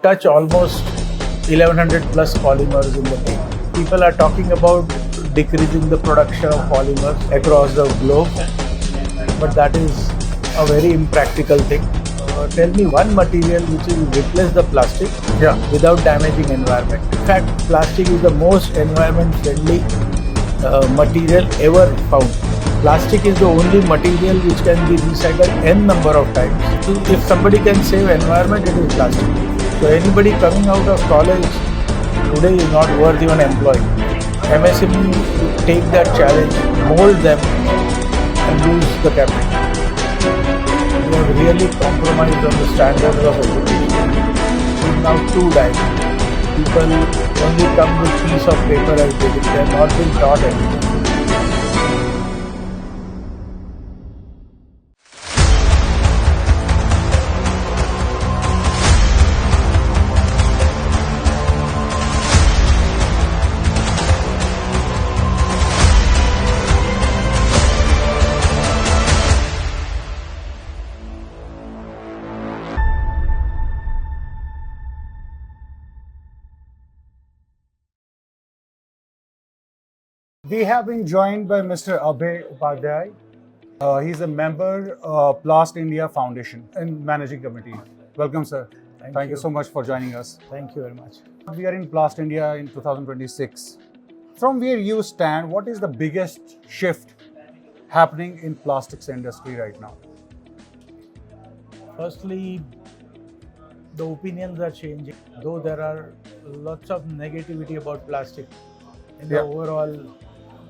touch almost 1100 plus polymers in the day. People are talking about decreasing the production of polymers across the globe, but that is a very impractical thing. Tell me one material which will replace the plastic without damaging environment. In fact, plastic is the most environment friendly material ever found. Plastic is the only material which can be recycled n number of times. If somebody can save environment, it is plastic. So anybody coming out of college today is not worth even employing. MSME take that challenge, mold them and lose the capital. We have really compromised on the standards of education. It is now too direct. People only come with piece of paper as basic. They have not been taught anything. We have been joined by Mr. Abhay Upadhye. He's a member of PlastIndia Foundation and Managing Committee. Welcome, sir. Thank you so much for joining us. Thank you very much. We are in PlastIndia in 2026. From where you stand, what is the biggest shift happening in plastics industry right now? Firstly, the opinions are changing. Though there are lots of negativity about plastic in the overall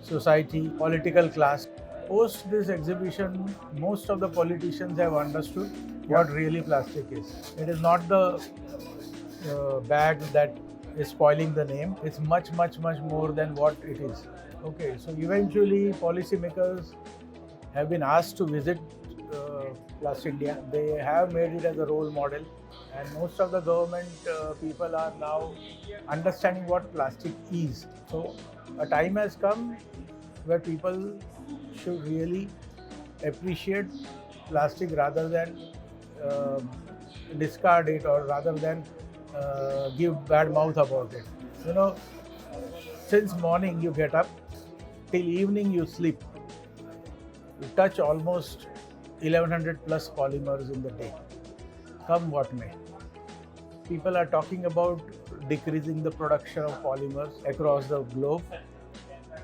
society, political class. Post this exhibition, most of the politicians have understood what really plastic is. It is not the bag that is spoiling the name. It's much more than what it is. Okay, so eventually policymakers have been asked to visit PlastIndia. They have made it as a role model, and most of the government people are now understanding what plastic is. So a time has come where people should really appreciate plastic rather than discard it, or rather than give bad mouth about it. You know, since morning you get up till evening you sleep. You touch almost 1100 plus polymers in the day, come what may. People are talking about decreasing the production of polymers across the globe,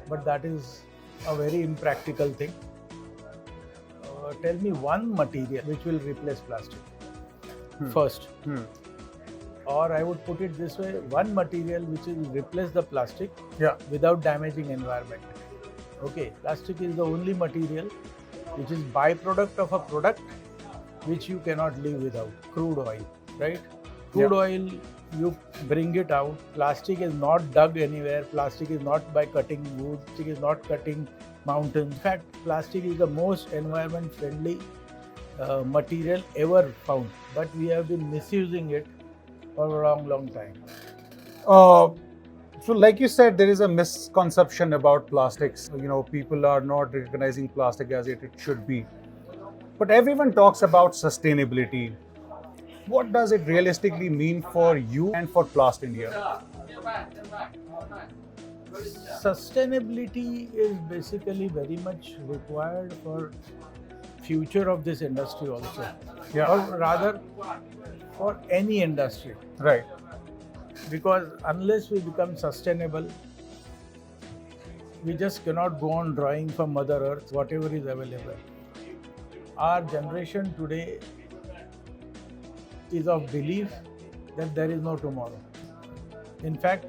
but that is a very impractical thing. Tell me one material which will replace plastic first. Or I would put it this way, one material which will replace the plastic without damaging environment. Okay, plastic is the only material which is byproduct of a product which you cannot live without. Crude oil, right? Crude oil, you bring it out. Plastic is not dug anywhere. Plastic is not by cutting wood. Plastic is not cutting mountains. In fact, plastic is the most environment friendly material ever found. But we have been misusing it for a long time. So like you said, there is a misconception about plastics. You know, people are not recognizing plastic as it should be. But everyone talks about sustainability. What does it realistically mean for you and for PlastIndia? Sustainability is basically very much required for future of this industry also. Or rather, for any industry. Right. Because unless we become sustainable, we just cannot go on drawing from Mother Earth whatever is available. Our generation today is of belief that there is no tomorrow. In fact,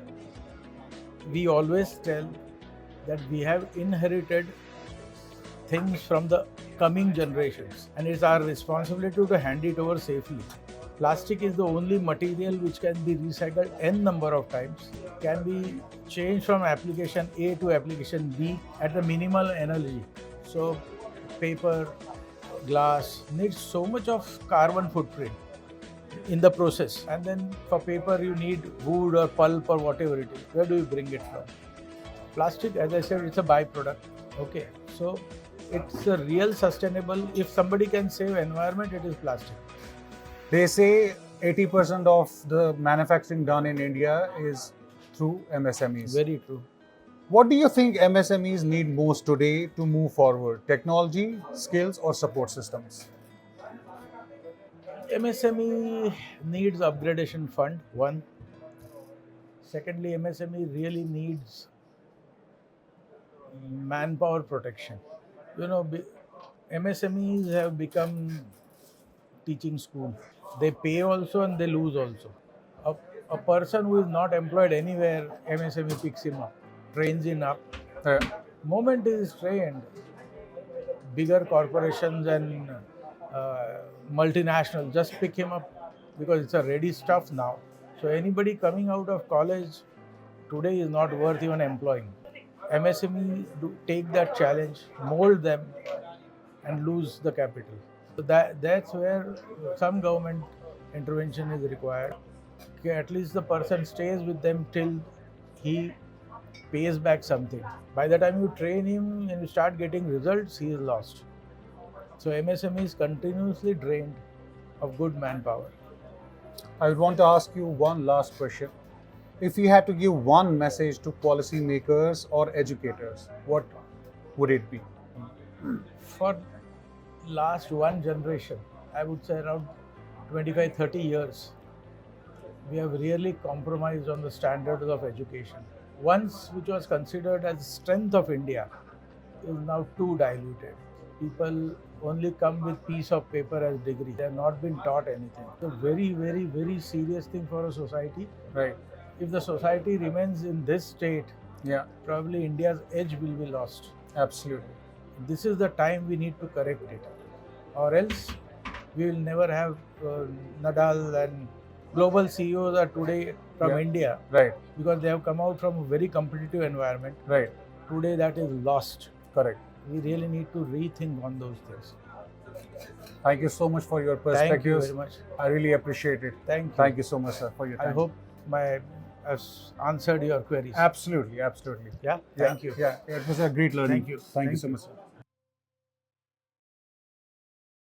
we always tell that we have inherited things from the coming generations, and it's our responsibility to hand it over safely. Plastic is the only material which can be recycled n number of times, can be changed from application A to application B at the minimal energy. So paper, glass needs so much of carbon footprint in the process, and then for paper you need wood or pulp or whatever it is. Where do you bring it from? Plastic, as I said, it's a byproduct. Okay, so it's a real sustainable. If somebody can save environment, it is plastic. They say 80% of the manufacturing done in India is through MSMEs. Very true. What do you think MSMEs need most today to move forward? Technology, skills, or support systems? MSME needs upgradation fund, one. Secondly, MSME really needs manpower protection. You know, MSMEs have become teaching school. They pay also and they lose also. A, a person who is not employed anywhere, MSME picks him up, trains him up. Uh, Moment he is trained, bigger corporations and multinationals just pick him up because it's a ready stuff now. So anybody coming out of college today is not worth even employing. MSME do take that challenge, mold them, and lose the capital. So that's where some government intervention is required. Okay, at least the person stays with them till he pays back something. By the time you train him and you start getting results, he is lost. So MSME is continuously drained of good manpower. I would want to ask you one last question. If you had to give one message to policymakers or educators, what would it be? For last one generation, I would say around 25-30 years, we have really compromised on the standards of education. Once which was considered as strength of India is now too diluted. People only come with piece of paper as degree. They have not been taught anything. It's a very, very, very serious thing for a society. Right. If the society remains in this state, Yeah, probably India's edge will be lost. absolutely. This is the time we need to correct it, or else we will never have Nadal and global CEOs are today from Yeah. India Right, because they have come out from a very competitive environment. right. Today that is lost. Correct. We really need to rethink on those things. Thank you so much for your Thank you perspectives. very much. I really appreciate it. Thank you. Thank you so much, sir, for your I time. hope my has answered your queries. Absolutely, absolutely. Yeah. Thank you. Yeah, it was a great learning. Thank you. Thank you Thank so you. much, sir.